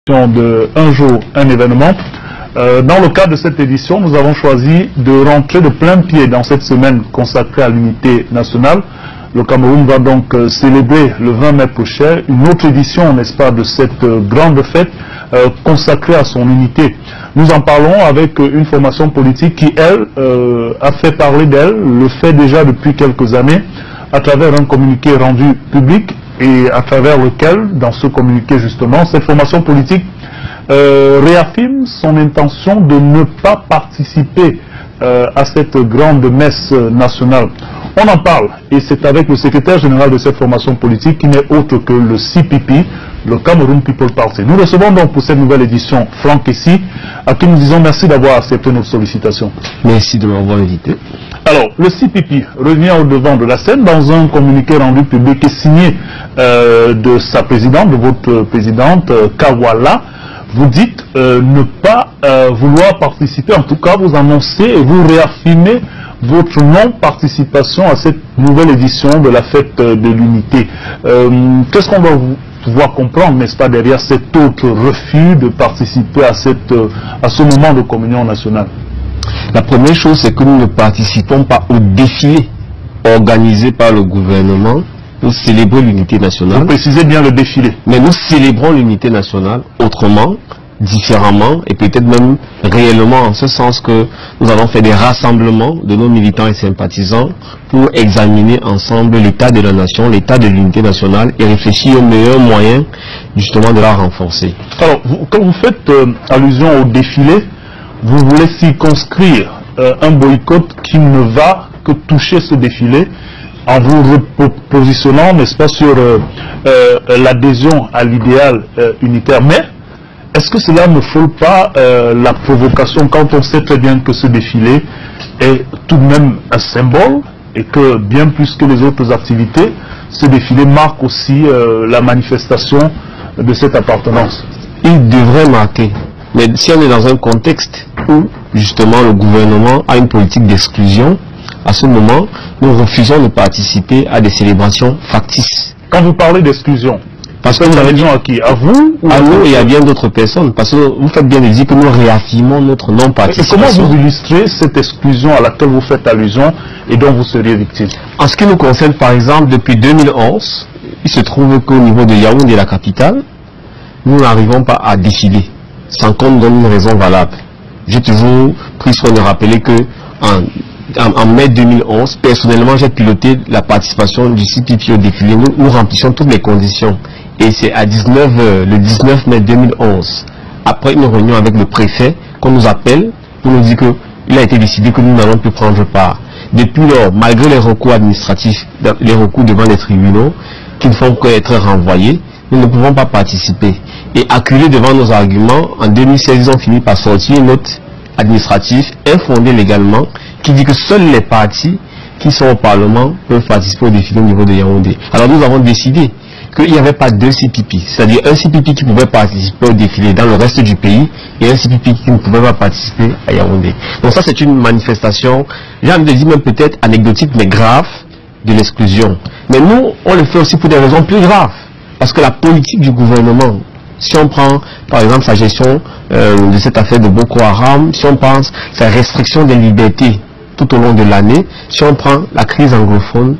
De Un jour, un événement. Dans le cadre de cette édition, nous avons choisi de rentrer de plein pied dans cette semaine consacrée à l'unité nationale. Le Cameroun va donc célébrer le 20 mai prochain une autre édition, n'est-ce pas, de cette grande fête consacrée à son unité. Nous en parlons avec une formation politique qui, elle, a fait parler d'elle, le fait déjà depuis quelques années, à travers un communiqué rendu public, et à travers lequel, dans ce communiqué justement, cette formation politique réaffirme son intention de ne pas participer à cette grande messe nationale. On en parle, et c'est avec le secrétaire général de cette formation politique qui n'est autre que le CPP, le Cameroun People Party. Nous recevons donc pour cette nouvelle édition Franck Kessi, à qui nous disons merci d'avoir accepté notre sollicitation. Merci de m'avoir invité. Alors, le CPP revient au devant de la scène dans un communiqué rendu public et signé de sa présidente, de votre présidente, Kawala. Vous dites ne pas vouloir participer, en tout cas vous annoncez et vous réaffirmez votre non-participation à cette nouvelle édition de la fête de l'unité. Qu'est-ce qu'on va pouvoir comprendre, n'est-ce pas, derrière cet autre refus de participer à ce moment de communion nationale? La première chose, c'est que nous ne participons pas au défilé organisé par le gouvernement pour célébrer l'unité nationale. Vous précisez bien le défilé. Mais nous célébrons l'unité nationale autrement, différemment, et peut-être même réellement, en ce sens que nous allons faire des rassemblements de nos militants et sympathisants pour examiner ensemble l'état de la nation, l'état de l'unité nationale et réfléchir aux meilleurs moyens justement de la renforcer. Alors, quand vous faites allusion au défilé, vous voulez circonscrire un boycott qui ne va que toucher ce défilé en vous repositionnant, n'est-ce pas, sur l'adhésion à l'idéal unitaire. Mais est-ce que cela ne frôle pas la provocation quand on sait très bien que ce défilé est tout de même un symbole et que bien plus que les autres activités, ce défilé marque aussi la manifestation de cette appartenance? Il devrait marquer. Mais si on est dans un contexte où, justement, le gouvernement a une politique d'exclusion, à ce moment, nous refusons de participer à des célébrations factices. Quand vous parlez d'exclusion, parce que vous avez dit à qui? À vous ou à nous et à bien d'autres personnes. Parce que vous faites bien de dire que nous réaffirmons notre non-participation. Et comment vous illustrez cette exclusion à laquelle vous faites allusion et dont vous seriez victime? En ce qui nous concerne, par exemple, depuis 2011, il se trouve qu'au niveau de Yaoundé, la capitale, nous n'arrivons pas à défiler, sans qu'on nous donne une raison valable. J'ai toujours pris soin de rappeler que en mai 2011, personnellement, j'ai piloté la participation du CPP au défilé. Nous remplissions toutes les conditions. Et c'est à le 19 mai 2011, après une réunion avec le préfet, qu'on nous appelle pour nous dire qu'il a été décidé que nous n'allons plus prendre part. Depuis lors, malgré les recours administratifs, les recours devant les tribunaux, qui ne font qu'être renvoyés, nous ne pouvons pas participer. Et acculés devant nos arguments, en 2016, ils ont fini par sortir une note administrative infondée légalement qui dit que seuls les partis qui sont au Parlement peuvent participer au défilé au niveau de Yaoundé. Alors nous avons décidé qu'il n'y avait pas deux CPP, c'est-à-dire un CPP qui pouvait participer au défilé dans le reste du pays et un CPP qui ne pouvait pas participer à Yaoundé. Donc ça, c'est une manifestation, j'ai envie de dire même peut-être anecdotique mais grave, de l'exclusion. Mais nous, on le fait aussi pour des raisons plus graves. Parce que la politique du gouvernement, si on prend par exemple sa gestion de cette affaire de Boko Haram, si on pense sa restriction des libertés tout au long de l'année, si on prend la crise anglophone,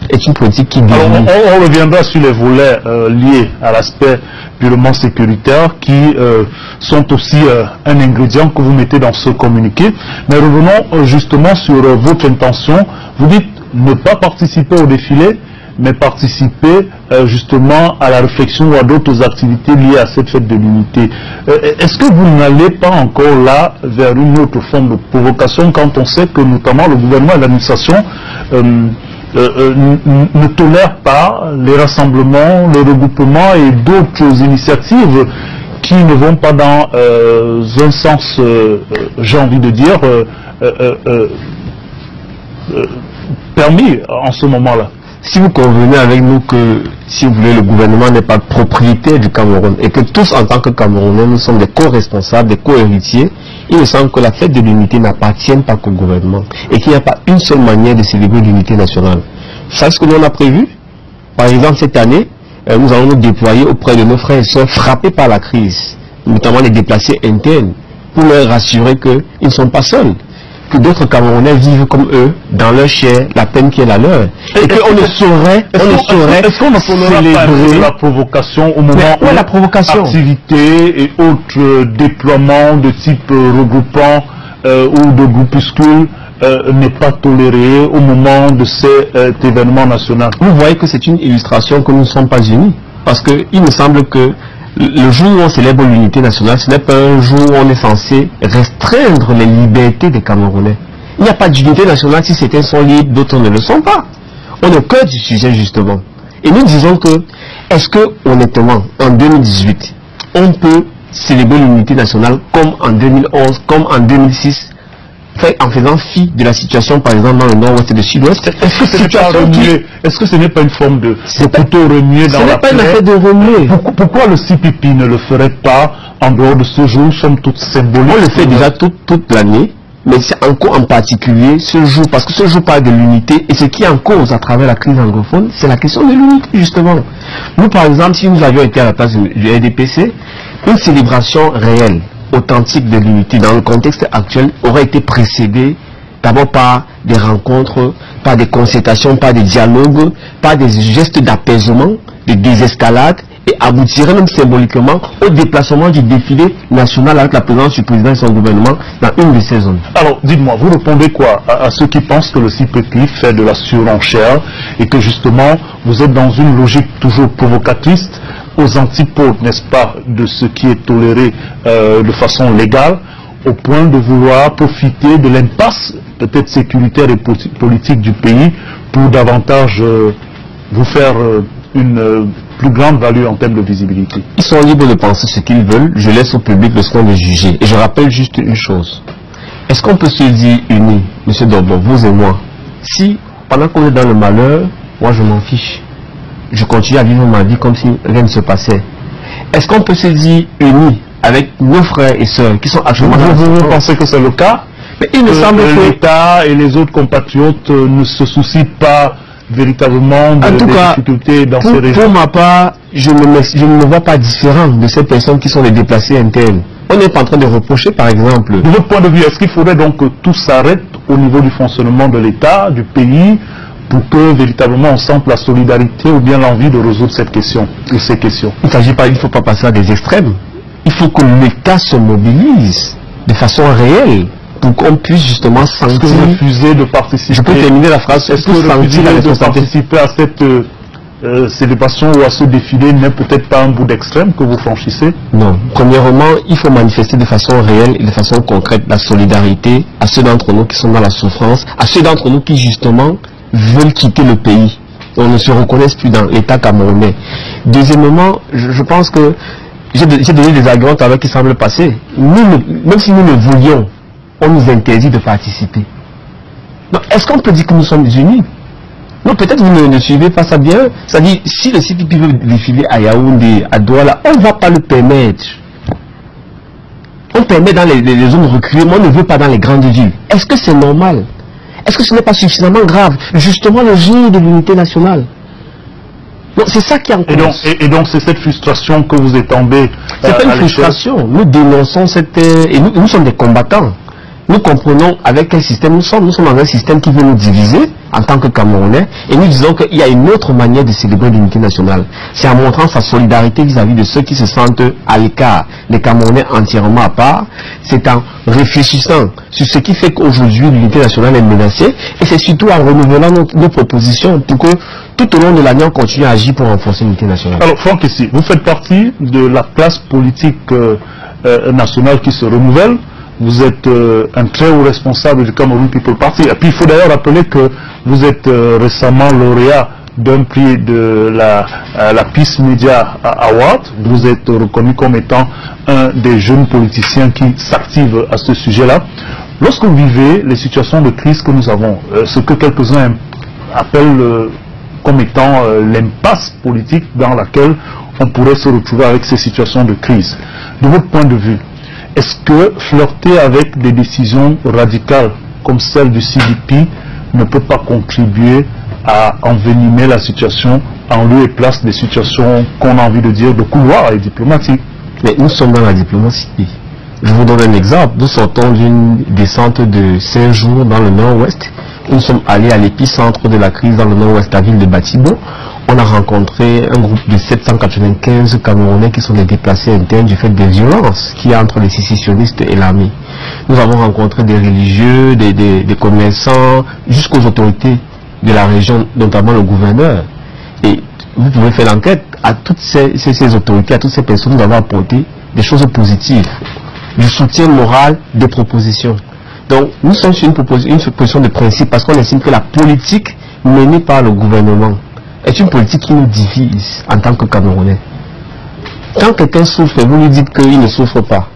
est une politique qui... Alors on reviendra sur les volets liés à l'aspect purement sécuritaire qui sont aussi un ingrédient que vous mettez dans ce communiqué. Mais revenons justement sur votre intention. Vous dites ne pas participer au défilé, mais participer justement à la réflexion ou à d'autres activités liées à cette fête de l'unité. Est-ce que vous n'allez pas encore là vers une autre forme de provocation quand on sait que notamment le gouvernement et l'administration ne tolèrent pas les rassemblements, les regroupements et d'autres initiatives qui ne vont pas dans un sens, j'ai envie de dire, permis en ce moment-là? Si vous convenez avec nous que, si vous voulez, le gouvernement n'est pas propriétaire du Cameroun et que tous, en tant que Camerounais, nous sommes des co-responsables, des co-héritiers, il me semble que la fête de l'unité n'appartient pas qu'au gouvernement et qu'il n'y a pas une seule manière de célébrer l'unité nationale. Vous savez ce que nous on a prévu? Par exemple, cette année, nous allons nous déployer auprès de nos frères et sœurs frappés par la crise, notamment les déplacés internes, pour leur rassurer qu'ils ne sont pas seuls, que d'autres Camerounais vivent comme eux, dans leur chair, la peine qui est la leur. Et qu'on ne saurait, est-ce qu'on ne célébrer la provocation au moment où la provocation, activités et autres déploiements de type regroupant ou de groupuscules n'est pas toléré au moment de cet événement national? Vous voyez que c'est une illustration que nous ne sommes pas unis. Parce qu'il me semble que le jour où on célèbre l'unité nationale, ce n'est pas un jour où on est censé restreindre les libertés des Camerounais. Il n'y a pas d'unité nationale si certains sont libres, d'autres ne le sont pas. On est au cœur du sujet justement. Et nous disons que, est-ce que honnêtement, en 2018, on peut célébrer l'unité nationale comme en 2011, comme en 2006, en faisant fi de la situation par exemple dans le nord-ouest et le sud-ouest? Est-ce que ce n'est pas une forme de couteau remué dans la plaie? Ce n'est pas une affaire de remuer. Pourquoi le CPP ne le ferait pas en dehors de ce jour, somme toute symbolique? On le fait déjà toute l'année, mais c'est encore en particulier ce jour, parce que ce jour parle de l'unité, et ce qui est en cause à travers la crise anglophone, c'est la question de l'unité justement. Nous par exemple, si nous avions été à la place du RDPC, une célébration réelle, authentique de l'unité dans le contexte actuel aurait été précédée d'abord par des rencontres, par des concertations, par des dialogues, par des gestes d'apaisement, de désescalade, et aboutirait même symboliquement au déplacement du défilé national avec la présence du président et son gouvernement dans une de ces zones. Alors dites-moi, vous répondez quoi à ceux qui pensent que le CPP fait de la surenchère et que justement vous êtes dans une logique toujours provocatrice, aux antipodes, n'est-ce pas, de ce qui est toléré de façon légale, au point de vouloir profiter de l'impasse peut-être sécuritaire et politique du pays pour davantage vous faire une plus grande valeur en termes de visibilité? Ils sont libres de penser ce qu'ils veulent, je laisse au public le soin de juger. Et je rappelle juste une chose. Est-ce qu'on peut se dire unis, M. Dorbo, vous et moi, si pendant qu'on est dans le malheur, moi je m'en fiche, je continue à vivre ma vie comme si rien ne se passait? Est-ce qu'on peut se dire unis avec nos frères et sœurs qui sont actuellement dans la souffrance? Vous pensez que c'est le cas? Mais il me semble que l'État et les autres compatriotes ne se soucient pas véritablement des difficultés dans ces régions? Pour ma part, je ne me vois pas différent de ces personnes qui sont les déplacés internes. On n'est pas en train de reprocher, par exemple. De votre point de vue, est-ce qu'il faudrait donc que tout s'arrête au niveau du fonctionnement de l'État, du pays, pour que véritablement on sente la solidarité ou bien l'envie de résoudre cette question ou ces questions? Il ne faut pas passer à des extrêmes. Il faut que l'État se mobilise de façon réelle pour qu'on puisse justement sentir. Est-ce que vous refusez de participer? Je peux terminer la phrase. Est-ce que vous refusez de participer à cette célébration ou à ce défilé n'est peut-être pas un bout d'extrême que vous franchissez? Non. Premièrement, il faut manifester de façon réelle et de façon concrète la solidarité à ceux d'entre nous qui sont dans la souffrance, à ceux d'entre nous qui justement veulent quitter le pays. On ne se reconnaisse plus dans l'État camerounais. Deuxièmement, je pense que j'ai donné des arguments avec qui semblent passer. Même si nous le voulions, on nous interdit de participer. Est-ce qu'on peut dire que nous sommes unis? Non, peut-être vous ne suivez pas ça bien. C'est-à-dire, si le CPP veut défiler à Yaoundé, à Douala, on ne va pas le permettre. On permet dans les zones reculées, mais on ne veut pas dans les grandes villes. Est-ce que c'est normal? Est-ce que ce n'est pas suffisamment grave? Justement le jour de l'unité nationale. C'est ça qui est en cause. Et donc c'est cette frustration que vous étendez. C'est pas une frustration. Nous dénonçons cette... Et nous sommes des combattants. Nous comprenons avec quel système nous sommes. Nous sommes dans un système qui veut nous diviser en tant que Camerounais. Et nous disons qu'il y a une autre manière de célébrer l'unité nationale. C'est en montrant sa solidarité vis-à-vis de ceux qui se sentent à l'écart, les Camerounais entièrement à part. C'est en réfléchissant sur ce qui fait qu'aujourd'hui l'unité nationale est menacée. Et c'est surtout en renouvelant nos propositions pour que tout au long de l'année on continue à agir pour renforcer l'unité nationale. Alors Franck, ici, vous faites partie de la classe politique nationale qui se renouvelle. Vous êtes un très haut responsable du Cameroun People Party. Et puis il faut d'ailleurs rappeler que vous êtes récemment lauréat d'un prix de la Peace Media Award. Vous êtes reconnu comme étant un des jeunes politiciens qui s'activent à ce sujet-là. Lorsque vous vivez les situations de crise que nous avons, ce que quelques-uns appellent comme étant l'impasse politique dans laquelle on pourrait se retrouver avec ces situations de crise, de votre point de vue, est-ce que flirter avec des décisions radicales comme celle du CDP ne peut pas contribuer à envenimer la situation en lieu et place des situations qu'on a envie de dire de couloir et diplomatiques. Mais nous sommes dans la diplomatie. Je vous donne un exemple. Nous sortons d'une descente de 5 jours dans le nord-ouest. Nous sommes allés à l'épicentre de la crise dans le nord-ouest, la ville de Batibo. On a rencontré un groupe de 795 Camerounais qui sont des déplacés internes du fait des violences qu'il y a entre les sécessionnistes et l'armée. Nous avons rencontré des religieux, des commerçants, jusqu'aux autorités de la région, notamment le gouverneur. Et vous pouvez faire l'enquête à toutes ces autorités, à toutes ces personnes, nous avons apporté des choses positives, du soutien moral, des propositions. Donc, nous sommes sur une position de principe parce qu'on estime que la politique menée par le gouvernement est une politique qui nous divise en tant que Camerounais. Quand quelqu'un souffre et vous lui dites qu'il ne souffre pas,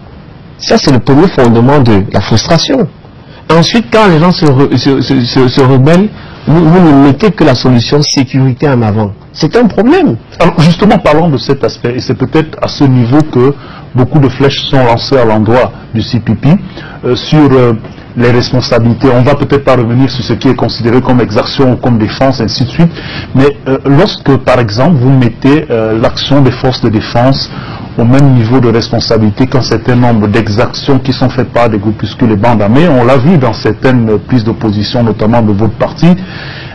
ça c'est le premier fondement de la frustration. Ensuite, quand les gens se rebellent, vous ne mettez que la solution sécurité en avant. C'est un problème. Alors justement, parlons de cet aspect, et c'est peut-être à ce niveau que beaucoup de flèches sont lancées à l'endroit du CPP sur les responsabilités. On va peut-être pas revenir sur ce qui est considéré comme exaction ou comme défense, ainsi de suite, mais lorsque, par exemple, vous mettez l'action des forces de défense au même niveau de responsabilité qu'un certain nombre d'exactions qui sont faites par des groupuscules et bandes armées, on l'a vu dans certaines prises d'opposition, notamment de votre parti,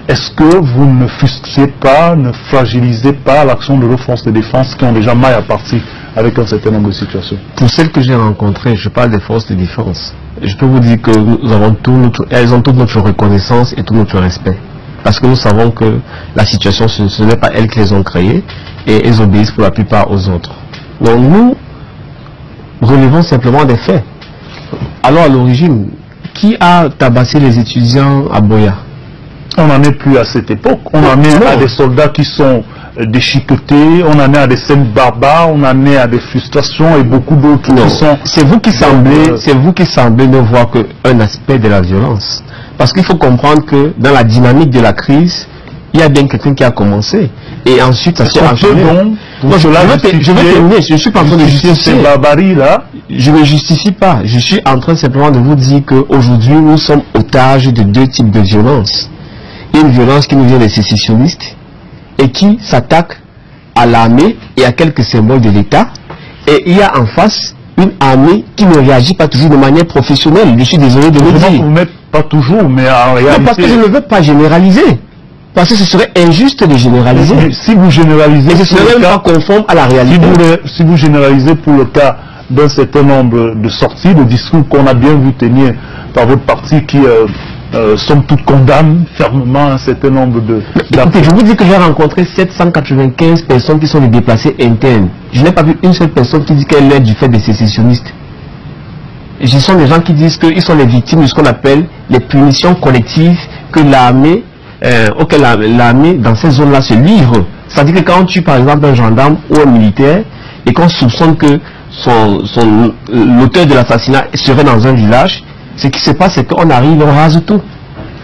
est-ce que vous ne frustrez pas, ne fragilisez pas l'action de nos forces de défense qui ont déjà maille à partir avec un certain nombre de situations? Pour celles que j'ai rencontrées, je parle des forces de défense. Je peux vous dire que nous avons elles ont toute notre reconnaissance et tout notre respect. Parce que nous savons que la situation, ce n'est pas elles qui les ont créées et elles obéissent pour la plupart aux autres. Donc nous relevons simplement des faits. Alors à l'origine, qui a tabassé les étudiants à Boya? On n'en est plus à cette époque. On en est à des soldats qui sont déchiquetés, on en est à des scènes barbares, on en est à des frustrations et beaucoup d'autres qui sont... C'est vous qui semblez ne voir qu'un aspect de la violence. Parce qu'il faut comprendre que dans la dynamique de la crise, il y a bien quelqu'un qui a commencé. Et ensuite, ça s'est enchaîné. Je vais terminer, je ne suis pas en train de justifier ces barbaries-là. Je ne justifie pas. Je suis en train simplement de vous dire qu'aujourd'hui, nous sommes otages de deux types de violences. Une violence qui nous vient des sécessionnistes et qui s'attaque à l'armée et à quelques symboles de l'État. Et il y a en face une armée qui ne réagit pas toujours de manière professionnelle. Je suis désolé de le dire. Vous mettez pas toujours, mais en réalité... Non, parce que je ne veux pas généraliser. Parce que ce serait injuste de généraliser. Mais si vous généralisez... Et ce serait même pas conforme à la réalité. Si vous généralisez pour le cas d'un certain nombre de sorties, de discours qu'on a bien vu tenir par votre parti qui... somme toute condamne fermement un certain nombre de... Écoutez, je vous dis que j'ai rencontré 795 personnes qui sont des déplacés internes. Je n'ai pas vu une seule personne qui dit qu'elle est du fait des sécessionnistes. Et ce sont des gens qui disent qu'ils sont les victimes de ce qu'on appelle les punitions collectives que l'armée, auquel l'armée dans ces zones-là se livre. C'est-à-dire que quand on tue par exemple un gendarme ou un militaire et qu'on soupçonne que l'auteur de l'assassinat serait dans un village, ce qui se passe, c'est qu'on arrive, on rase tout.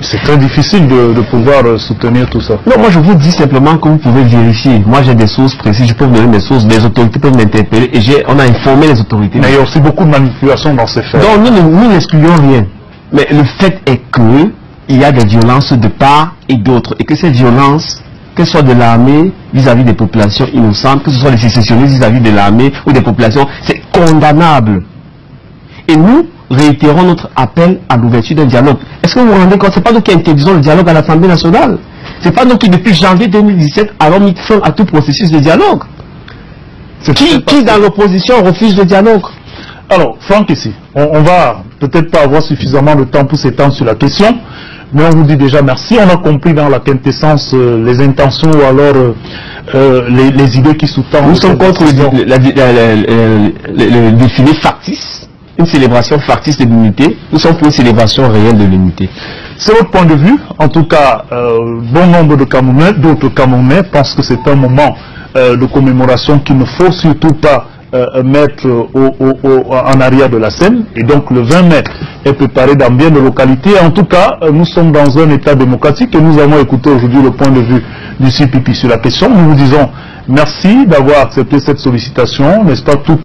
C'est très difficile de pouvoir soutenir tout ça. Non, moi je vous dis simplement que vous pouvez vérifier. Moi j'ai des sources précises, je peux vous donner des sources, les autorités peuvent m'interpeller et on a informé les autorités. Mais il y a aussi beaucoup de manipulation dans ces faits. Donc nous n'excluons rien. Mais le fait est que il y a des violences de part et d'autre. Et que ces violences, que ce soit de l'armée vis-à-vis des populations innocentes, que ce soit des sécessionnistes vis-à-vis de l'armée ou des populations, c'est condamnable. Et nous réitérons notre appel à l'ouverture d'un dialogue. Est-ce que vous vous rendez compte? Ce n'est pas nous qui interdisons le dialogue à l'Assemblée nationale. Ce n'est pas nous qui, depuis janvier 2017, avons mis fin à tout processus de dialogue. Qui dans l'opposition refuse le dialogue? Alors, Franck, ici, on va peut-être pas avoir suffisamment de temps pour s'étendre sur la question, mais on vous dit déjà merci. On a compris dans la quintessence les intentions ou alors les idées qui sous-tendent. Nous sommes contre le défilé factice. Une célébration factice de l'unité, nous sommes pour une célébration réelle de l'unité. C'est votre point de vue. En tout cas, bon nombre de Camerounais, d'autres Camerounais pensent que c'est un moment de commémoration qu'il ne faut surtout pas mettre en arrière de la scène. Et donc le 20 mai est préparé dans bien de localités. En tout cas, nous sommes dans un état démocratique et nous avons écouté aujourd'hui le point de vue du CPP sur la question. Nous vous disons merci d'avoir accepté cette sollicitation, n'est-ce pas, tout